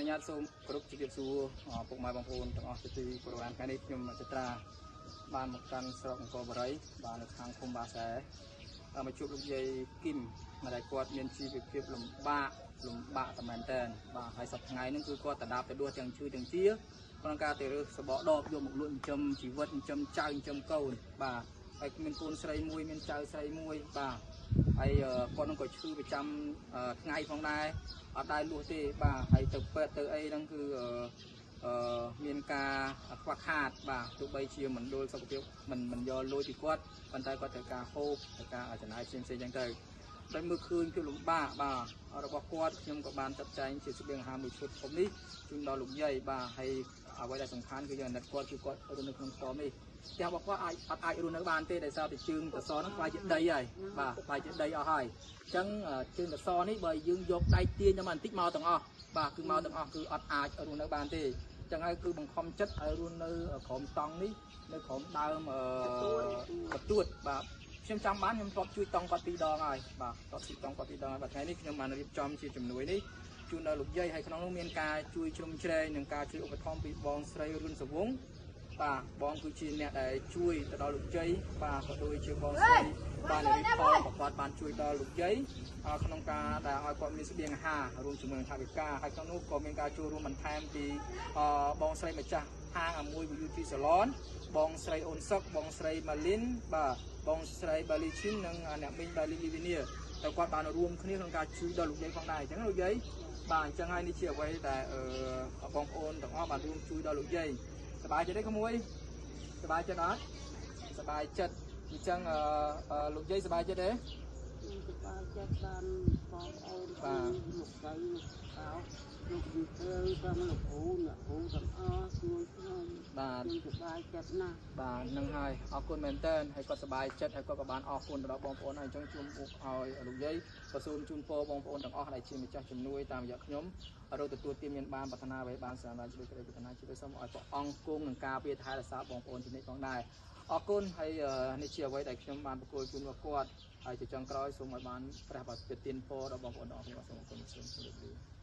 ញ្ញាតសូមគោរពជម្រាបសួរពុកម៉ែបងប្អូនទាំងអស់ជាទីគោរពថ្ងៃនេះខ្ញុំចត្រាបានមកកាន់ស្រុកអង្គរបរិយបាននៅខាងភូមិបាសែមកជួបលោកយាយគឹមដែលគាត់មានជីវភាពលំបាកតែមែនតើបាទហើយសប្តាហ៍ថ្ងៃហ្នឹងគឺគាត់តដាប់ទៅដួសទាំងឈឺទាំងជាក្នុងការទៅរើសសបកដបយកមកលក់ចិញ្ចឹមជីវិតចិញ្ចឹមចៅចិញ្ចឹមកូនបាទហើយមានកូនស្រីមួយមានចៅស្រីមួយបាទហើយគាត់នឹងក៏ឈឺប្រចាំថ្ងៃផងដែរអត់ដែរលួសទេបាទហើយទៅពេទ្យទៅអីហ្នឹងគឺមានការខ្វះខាតបាទទោះបីជាមណ្ឌលសុខភាពមិនយកលុយពីគាត់ប៉ុន្តែគាត់ត្រូវការហូបត្រូវការចំណាយផ្សេងៗចឹងទៅដោយមើលឃើញគឺលំបាកបាទរបស់គាត់ខ្ញុំក៏បានចាត់ចែងជាស្បៀងអាហារមួយឈុតធំនេះជូនដល់លោកយាយបាទហើយអ្វីដែលសំខាន់គឺយើងអាណិតគាត់គឺគាត់រស់នៅក្នុងខ្ទមនេះផ្ទះរបស់គាត់អាចរស់នៅបានទេដោយសារតែជើងតសហ្នឹងខ្លាយជាដីហើយបាទខ្លាយជាដីអស់ហើយអញ្ចឹងជើងតសនេះបើយើងយកដៃទាញមកបន្តិចមកទាំងអស់បាទគឺមកទាំងអស់គឺអត់អាចរស់នៅបានទេចឹងហើយគឺបង្ខំចិត្តឲ្យរស់នៅក្រោមតង់នេះនៅក្រោមដើមកទួតបាទខ្ញុំចាំបានខ្ញុំធ្លាប់ជួយតង់គាត់2 ដងហើយបាទគាត់ជួយតង់គាត់2 ដងហើយបាទថ្ងៃនេះខ្ញុំបានរៀបចំជាជំនួយនេះជូនដល់លោកយាយហើយក្នុងនោះមានការជួយជ្រោមជ្រែងនិងការជួយឧបត្ថម្ភពីបងស្រីរុនសវងបាទបងគឺជាអ្នកដែលជួយទៅដល់លោកយាយបាទក៏ដូចជាបងស្រីបានរៀបផលគាត់បានជួយដល់លោកយាយក្នុងការដែលឲ្យគាត់មានស្បៀងអាហាររួមជាមួយនឹងថវិកាហើយក្នុងនោះក៏មានការចូលរួមបន្ថែមពីបងស្រីម្ចាស់ហាងមួយ Beauty Salon បងស្រីអូនសុកបងស្រីម៉ាលីនបាទបងស្រីបាលីឈិននិងអ្នកមីងបាលីលីវីនីតែគាត់បានរួមគ្នាក្នុងការជួយដល់លោកយាយផងដែរអញ្ចឹងលោកយាយបាទអញ្ចឹងហើយនេះជាអ្វីដែលបងប្អូនទាំងអស់បានរួមជួយដល់លោកយាយសប្បាយចិត្តទេក្មួយសប្បាយចិត្តអត់សប្បាយចិត្តអញ្ចឹងលោកយាយសប្បាយចិត្តទេសប្បាយចិត្តបានបងប្អូនបាទលោកយាយលោកយូទើក៏លោកគ្រូទាំងអស់ជួយខ្ញុំបាទសប្បាយចិត្តណាស់បាទនឹងហើយអរគុណមែនតើហើយគាត់សប្បាយចិត្តហើយគាត់ក៏បានអរគុណទៅដល់បងប្អូនហើយអញ្ចឹងជូនពុកឲ្យលោកយាយក៏សូមជូនពរបងប្អូនទាំងអស់ដែលជាម្ចាស់ជំនួយតាមរយៈខ្ញុំរកទទួលទានមានបានប្រាថ្នាអ្វីបានសម្រាប់ជួយក្តីប្រាថ្នាជីវិតសូមឲ្យព្រះអង្គគង់នឹងការពារថែរក្សាបងប្អូនជានិច្ចផងដែរអរគុណហើយនេះជាអ្វីដែលខ្ញុំបានប្រគល់ជូនដល់គាត់ហើយជាចុងក្រោយសូមឲ្យបានព្រះបាទប្រទានពរដល់បងប្អូនទាំងអស់គ្នាសូមអរគុណសូមជម្រាបលា